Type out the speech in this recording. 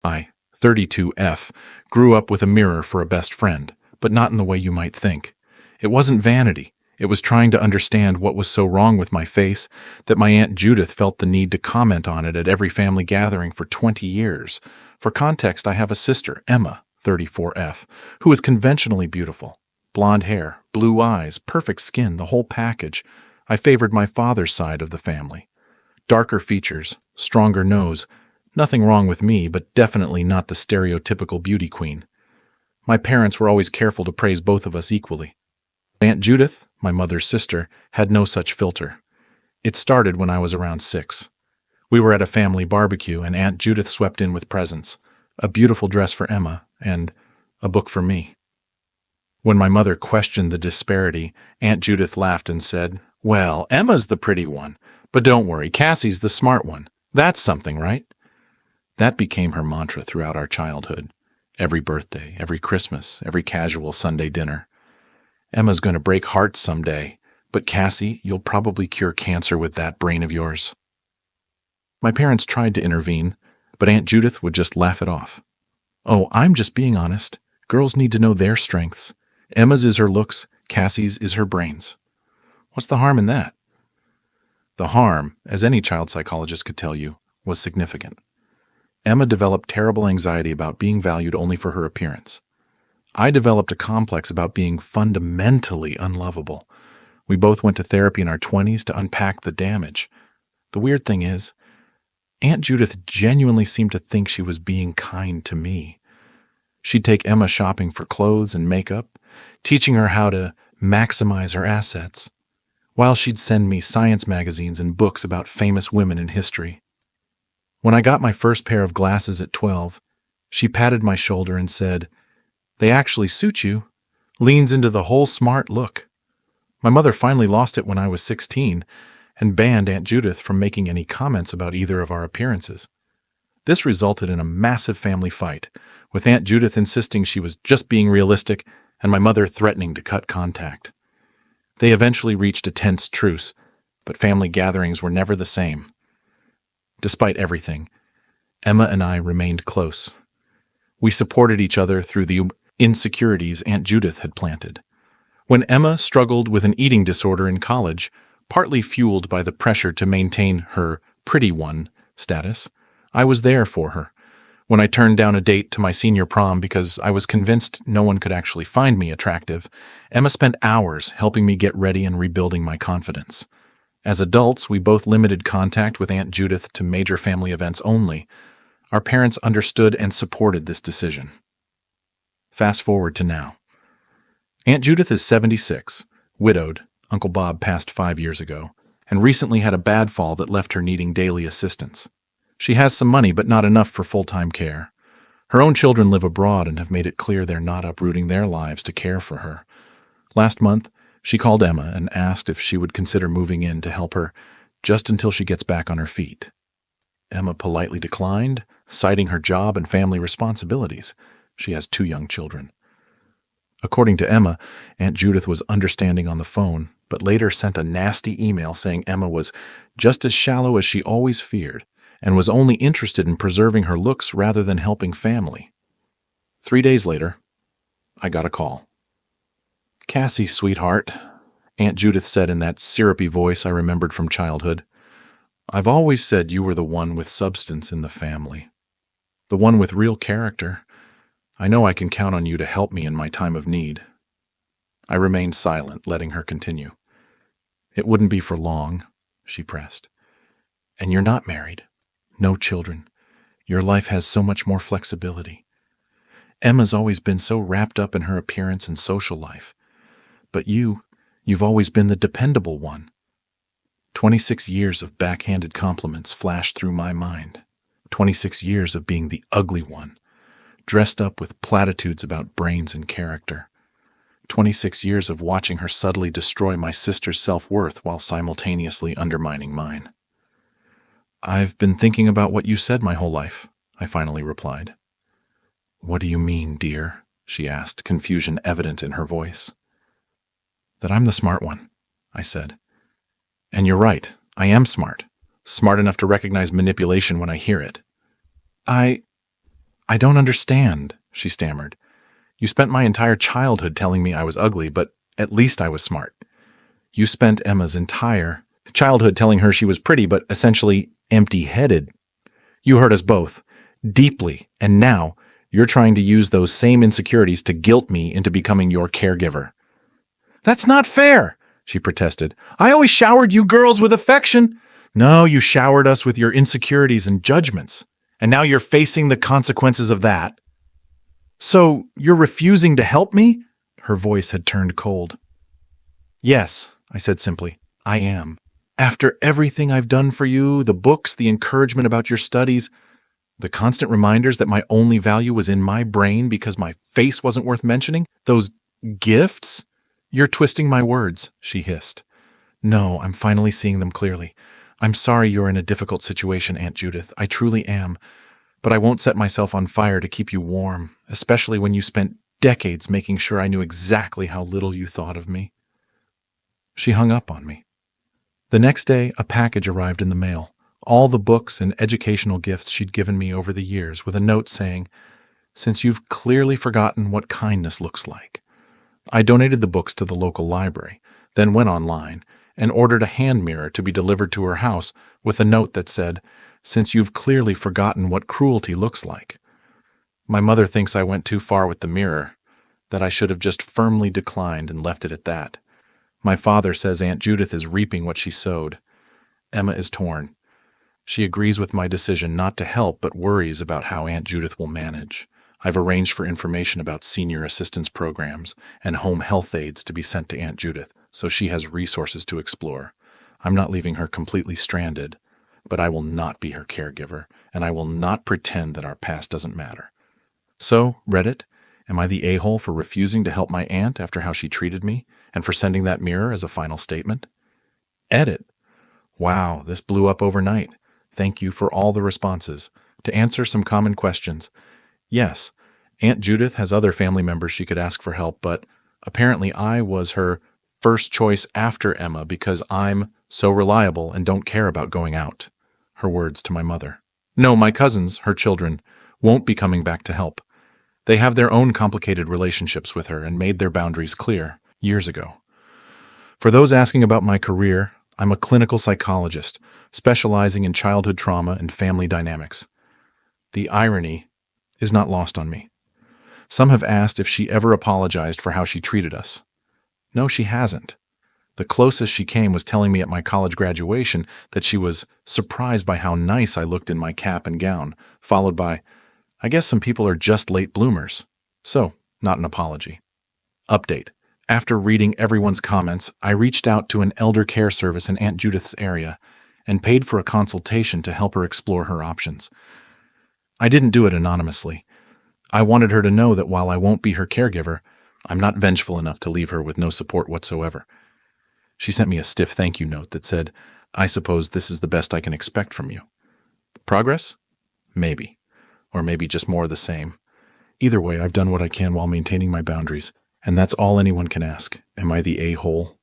I, 32F, grew up with a mirror for a best friend, but not in the way you might think. It wasn't vanity. It was trying to understand what was so wrong with my face that my Aunt Judith felt the need to comment on it at every family gathering for 20 years. For context, I have a sister, Emma, 34F, who is conventionally beautiful. Blonde hair, blue eyes, perfect skin, the whole package. I favored my father's side of the family. Darker features, stronger nose. Nothing wrong with me, but definitely not the stereotypical beauty queen. My parents were always careful to praise both of us equally. Aunt Judith, my mother's sister, had no such filter. It started when I was around 6. We were at a family barbecue, and Aunt Judith swept in with presents, a beautiful dress for Emma, and a book for me. When my mother questioned the disparity, Aunt Judith laughed and said, "Well, Emma's the pretty one, but don't worry, Cassie's the smart one. That's something, right?" That became her mantra throughout our childhood. Every birthday, every Christmas, every casual Sunday dinner. Emma's going to break hearts someday, but Cassie, you'll probably cure cancer with that brain of yours. My parents tried to intervene, but Aunt Judith would just laugh it off. "Oh, I'm just being honest. Girls need to know their strengths. Emma's is her looks, Cassie's is her brains. What's the harm in that?" The harm, as any child psychologist could tell you, was significant. Emma developed terrible anxiety about being valued only for her appearance. I developed a complex about being fundamentally unlovable. We both went to therapy in our 20s to unpack the damage. The weird thing is, Aunt Judith genuinely seemed to think she was being kind to me. She'd take Emma shopping for clothes and makeup, teaching her how to maximize her assets, while she'd send me science magazines and books about famous women in history. When I got my first pair of glasses at 12, she patted my shoulder and said, "They actually suit you," leans into the whole smart look. My mother finally lost it when I was 16 and banned Aunt Judith from making any comments about either of our appearances. This resulted in a massive family fight, with Aunt Judith insisting she was just being realistic and my mother threatening to cut contact. They eventually reached a tense truce, but family gatherings were never the same. Despite everything, Emma and I remained close. We supported each other through the insecurities Aunt Judith had planted. When Emma struggled with an eating disorder in college, partly fueled by the pressure to maintain her pretty one status, I was there for her. When I turned down a date to my senior prom because I was convinced no one could actually find me attractive, Emma spent hours helping me get ready and rebuilding my confidence. As adults, we both limited contact with Aunt Judith to major family events only. Our parents understood and supported this decision. Fast forward to now. Aunt Judith is 76, widowed. Uncle Bob passed 5 years ago, and recently had a bad fall that left her needing daily assistance. She has some money, but not enough for full-time care. Her own children live abroad and have made it clear they're not uprooting their lives to care for her. Last month, she called Emma and asked if she would consider moving in to help her just until she gets back on her feet. Emma politely declined, citing her job and family responsibilities. She has 2 young children. According to Emma, Aunt Judith was understanding on the phone, but later sent a nasty email saying Emma was just as shallow as she always feared and was only interested in preserving her looks rather than helping family. 3 days later, I got a call. "Cassie, sweetheart," Aunt Judith said in that syrupy voice I remembered from childhood. "I've always said you were the one with substance in the family. The one with real character. I know I can count on you to help me in my time of need." I remained silent, letting her continue. "It wouldn't be for long," she pressed. "And you're not married. No children. Your life has so much more flexibility. Emma's always been so wrapped up in her appearance and social life. But you've always been the dependable one." 26 years of backhanded compliments flashed through my mind. 26 years of being the ugly one, dressed up with platitudes about brains and character. 26 years of watching her subtly destroy my sister's self-worth while simultaneously undermining mine. "I've been thinking about what you said my whole life," I finally replied. "What do you mean, dear?" she asked, confusion evident in her voice. "That I'm the smart one," I said. "And you're right, I am smart. Smart enough to recognize manipulation when I hear it." I don't understand, she stammered. You spent my entire childhood telling me I was ugly, but at least I was smart. You spent Emma's entire childhood telling her she was pretty, but essentially empty-headed. You hurt us both, deeply, and now you're trying to use those same insecurities to guilt me into becoming your caregiver. That's not fair, she protested. I always showered you girls with affection. No, you showered us with your insecurities and judgments, and now you're facing the consequences of that. So you're refusing to help me? Her voice had turned cold. Yes, I said simply, I am. After everything I've done for you, the books, the encouragement about your studies, the constant reminders that my only value was in my brain because my face wasn't worth mentioning, those gifts? You're twisting my words, she hissed. No, I'm finally seeing them clearly. I'm sorry you're in a difficult situation, Aunt Judith. I truly am. But I won't set myself on fire to keep you warm, especially when you spent decades making sure I knew exactly how little you thought of me. She hung up on me. The next day, a package arrived in the mail. All the books and educational gifts she'd given me over the years, with a note saying, "Since you've clearly forgotten what kindness looks like." I donated the books to the local library, then went online and ordered a hand mirror to be delivered to her house with a note that said, "Since you've clearly forgotten what cruelty looks like." My mother thinks I went too far with the mirror, that I should have just firmly declined and left it at that. My father says Aunt Judith is reaping what she sowed. Emma is torn. She agrees with my decision not to help, but worries about how Aunt Judith will manage. I've arranged for information about senior assistance programs and home health aides to be sent to Aunt Judith, so she has resources to explore. I'm not leaving her completely stranded, but I will not be her caregiver, and I will not pretend that our past doesn't matter. So, Reddit, am I the a-hole for refusing to help my aunt after how she treated me, and for sending that mirror as a final statement? Edit. Wow, this blew up overnight. Thank you for all the responses. To answer some common questions, yes, Aunt Judith has other family members she could ask for help, but apparently I was her first choice after Emma because I'm so reliable and don't care about going out. Her words to my mother. No, my cousins, her children, won't be coming back to help. They have their own complicated relationships with her and made their boundaries clear years ago. For those asking about my career, I'm a clinical psychologist, specializing in childhood trauma and family dynamics. The irony is not lost on me. Some have asked if she ever apologized for how she treated us. No, she hasn't. The closest she came was telling me at my college graduation that she was surprised by how nice I looked in my cap and gown, followed by, "I guess some people are just late bloomers." So, not an apology. Update. After reading everyone's comments, I reached out to an elder care service in Aunt Judith's area and paid for a consultation to help her explore her options. I didn't do it anonymously. I wanted her to know that while I won't be her caregiver, I'm not vengeful enough to leave her with no support whatsoever. She sent me a stiff thank you note that said, "I suppose this is the best I can expect from you." Progress? Maybe. Or maybe just more of the same. Either way, I've done what I can while maintaining my boundaries, and that's all anyone can ask. Am I the a-hole?